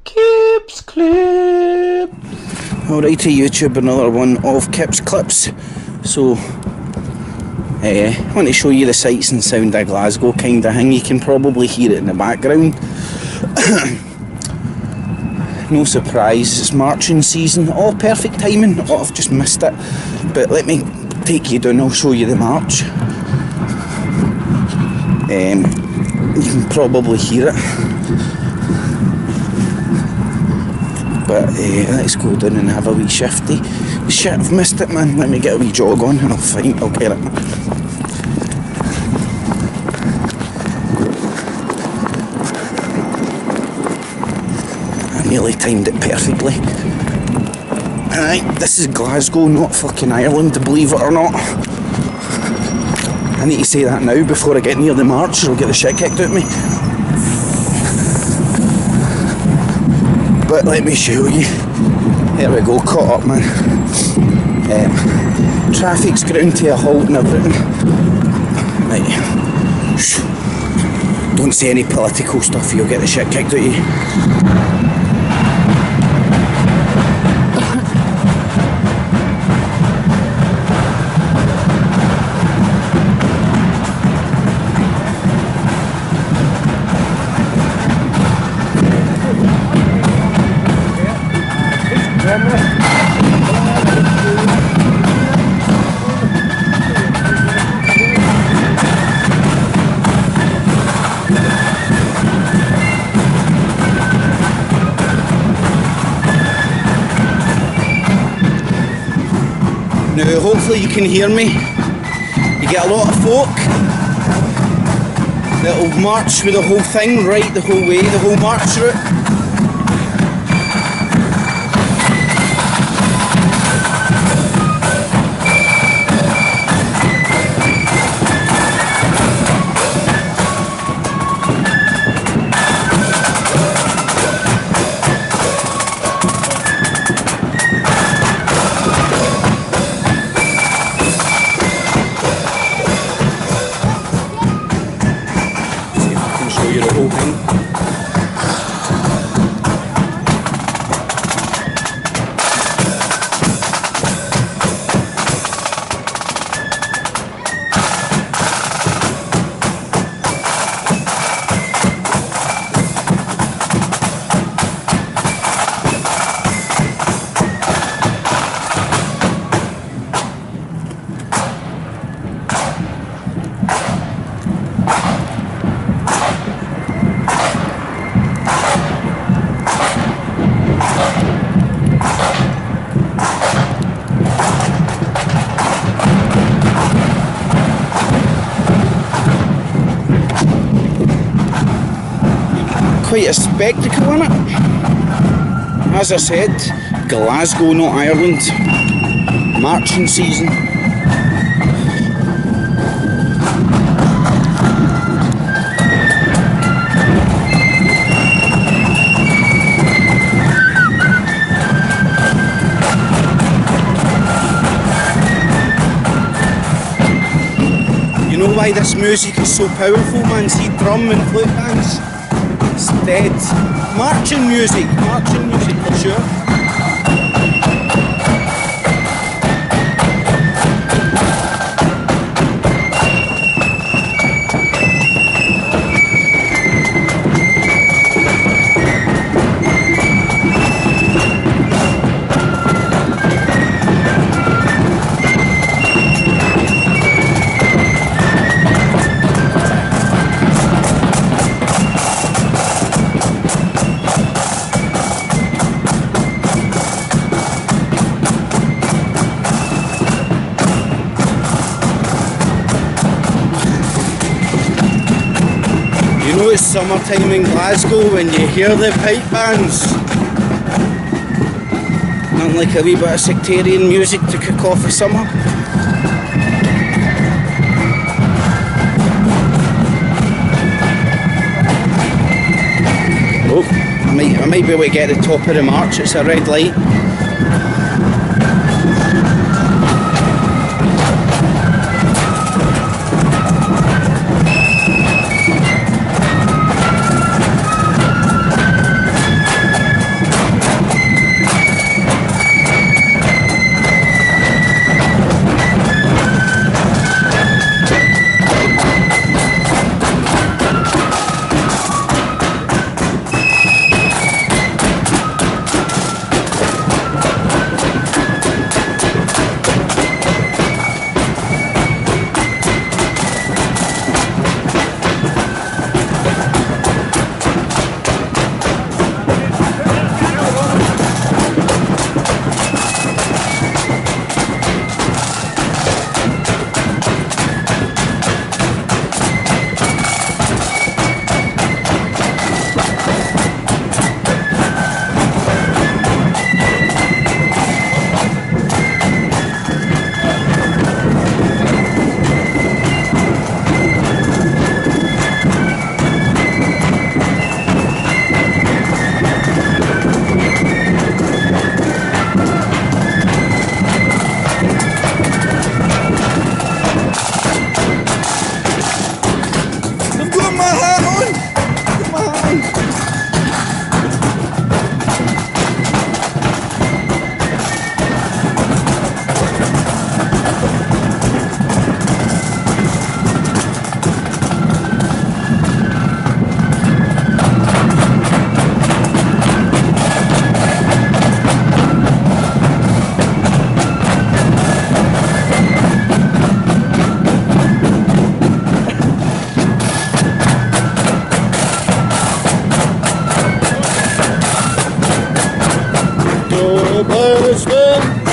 Kips Clip. Alrighty YouTube, another one of Kips Clips. So, I want to show you the sights and sound of Glasgow kind of thing. You can probably hear it in the background. No surprise, it's marching season. Oh, perfect timing. Oh, I've just missed it. But let me take you down, I'll show you the march. You can probably hear it. But let's go down and have a wee shifty. Shit, I've missed it, man. Let me get a wee jog on and I'll get it. I nearly timed it perfectly. Alright, this is Glasgow, not fucking Ireland, believe it or not. I need to say that now before I get near the march or I'll get the shit kicked out of me. But let me show you. There we go, caught up, man. Traffic's ground to a halt and everything. Right. Don't say any political stuff, you'll get the shit kicked out of you. Now hopefully you can hear me. You get a lot of folk that'll march with the whole thing, right the whole way, the whole march route. The whole thing. Quite a spectacle in it. As I said, Glasgow, not Ireland. Marching season. You know why this music is so powerful, man? See drum and flute bands? It's dead. Marching music for sure. You know it's summertime in Glasgow when you hear the pipe bands. Nothing like a wee bit of sectarian music to kick off the summer. Oh, I might be able to get to the top of the march, it's a red light. no punishment.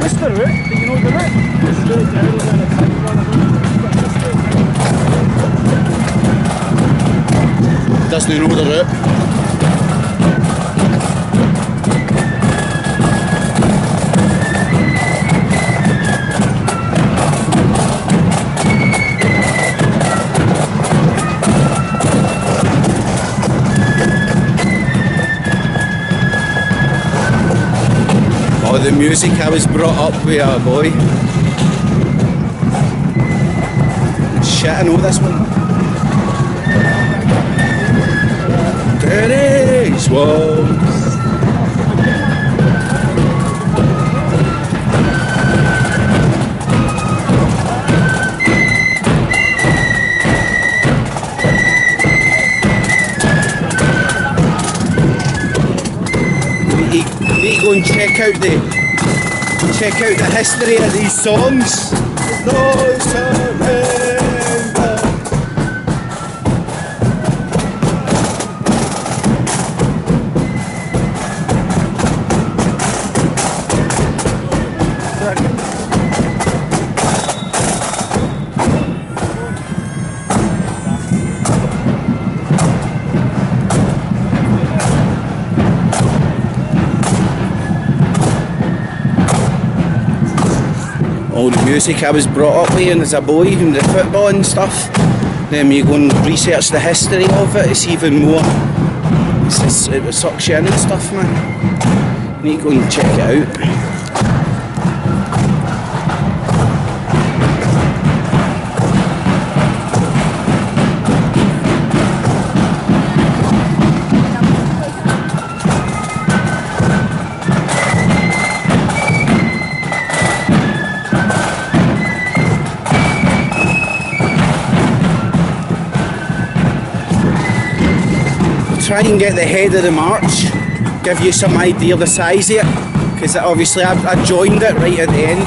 What's the route? Do you know the route? Doesn't know the route. Oh, the music I was brought up with, boy. Shit, I know this one. Dirty swamps. Need to go and check out the history of these songs. No surrender. All the music I was brought up with and as a boy and the football and stuff, then you go and research the history of it, it's even more, it sucks you in and stuff, man. You need to go and check it out. Try and get the head of the march, give you some idea of the size of it, because obviously I joined it right at the end.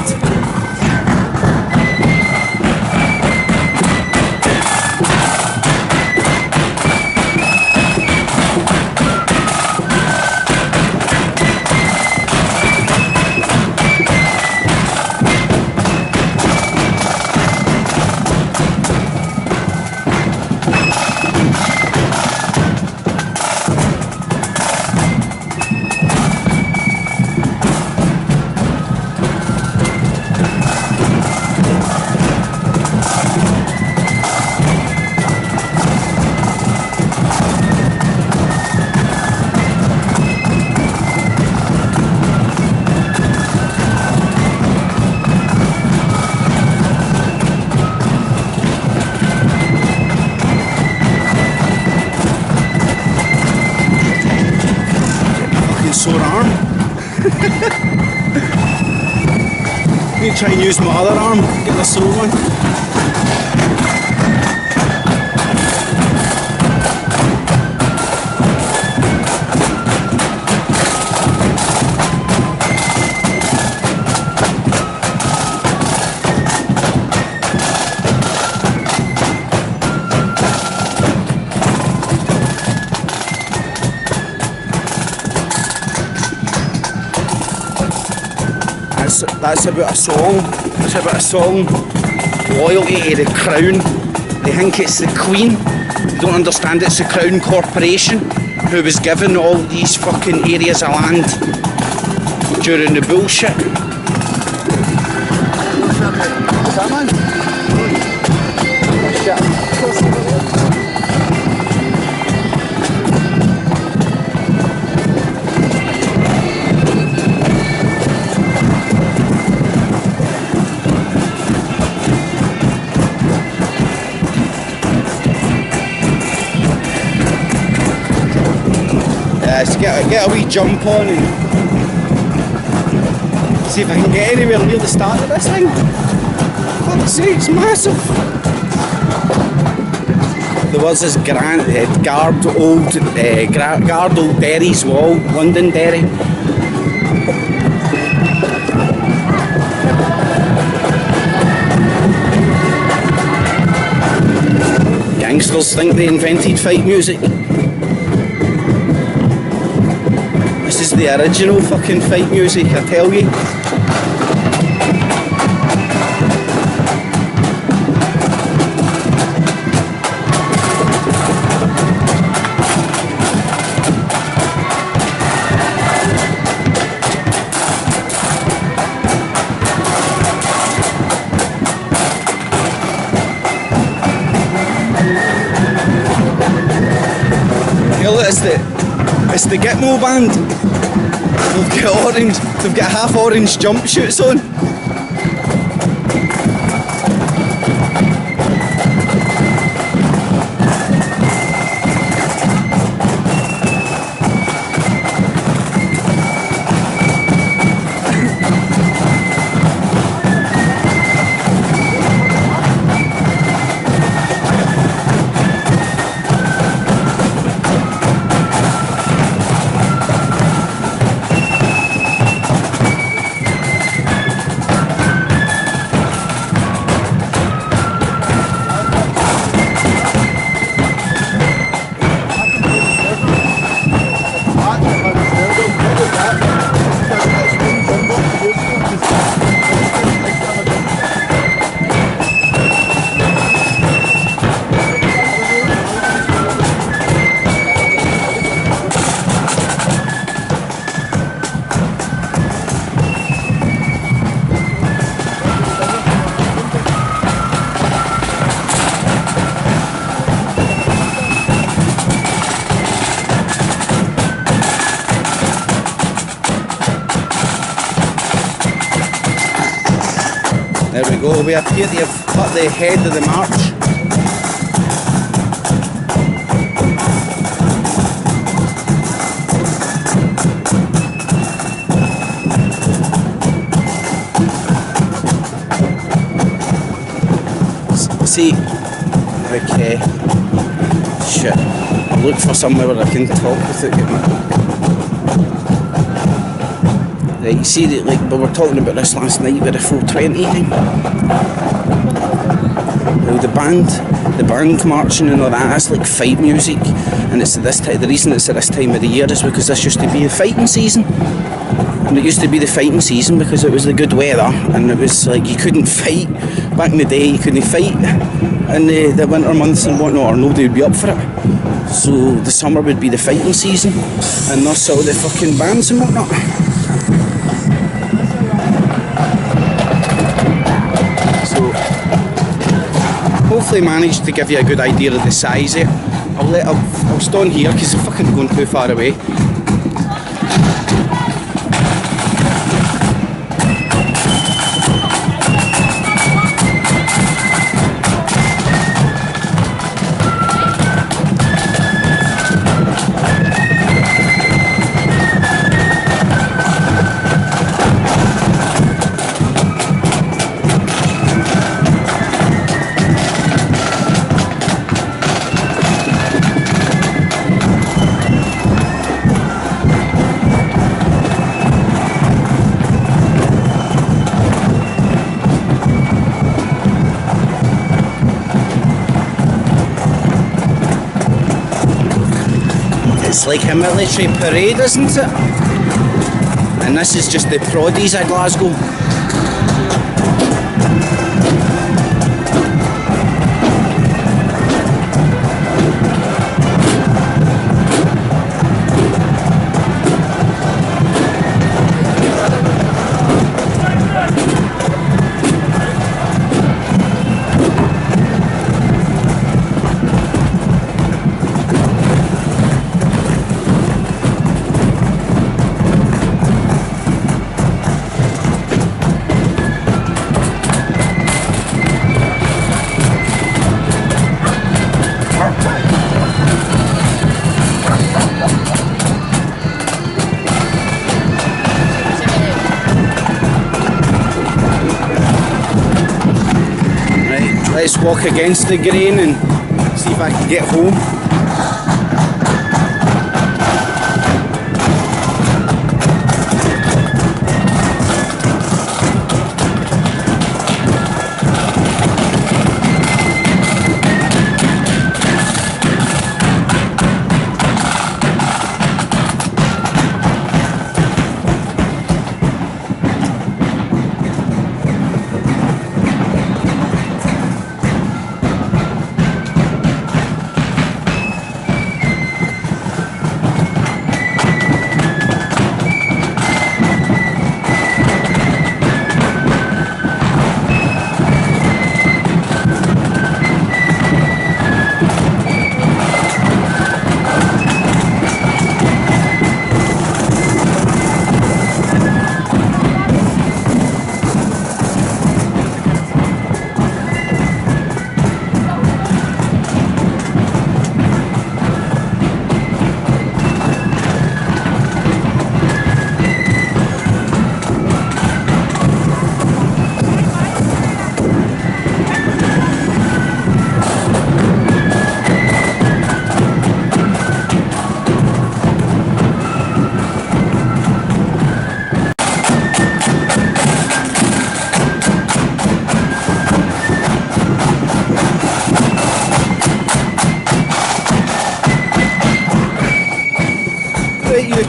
Sore arm. Need to try and use my other arm, get the sore one. That's about a song. It's about a song. Loyalty to the Crown. They think it's the Queen. They don't understand it's the Crown Corporation who was given all these fucking areas of land during the bullshit. What's that, man? get a wee jump on and see if I can get anywhere near the start of this thing. Fuck's sake, it's massive. There was this guard old Derry's wall, Londonderry. Gangsters think they invented fight music. This is the original fucking fight music, I tell you. It's the Gitmo band. They've got half orange jumpsuits on. There we go, we appear to have cut the head of the march. See, okay, shit, I'll look for somewhere where I can talk without getting my... Right, you see that, like, we were talking about this last night with the 420 thing. Now the band marching and all that, that's like fight music, and it's this time. The reason it's at this time of the year is because this used to be the fighting season. And it used to be the fighting season because it was the good weather, and it was like you couldn't fight back in the day. You couldn't fight in the winter months and whatnot, or nobody would be up for it. So the summer would be the fighting season, and that's all the fucking bands and whatnot. So hopefully managed to give you a good idea of the size of it. I'll stand here because I'm fucking going too far away. It's like a military parade, isn't it? And this is just the Proddies of Glasgow. let's walk against the grain and see if I can get home.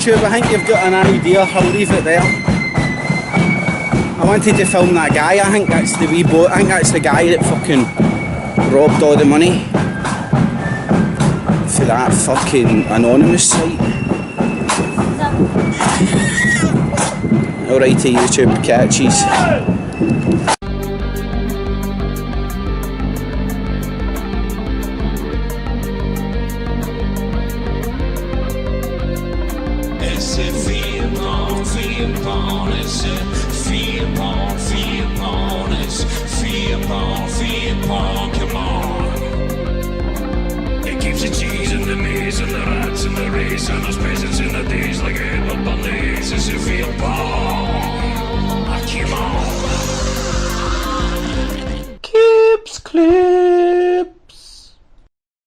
YouTube, I think you've got an idea. I'll leave it there. I wanted to film that guy. I think that's the wee boat. I think that's the guy that fucking robbed all the money for that fucking anonymous site. Alrighty, YouTube, catches. It's a F.E.A.R, F.E.A.R, it's a F.E.A.R, F.E.A.R, it's F.E.A.R, F.E.A.R, come on. It keeps the cheese and the maize and the rats and the race and those peasants in the days like a head up on the ace. It's a F.E.A.R.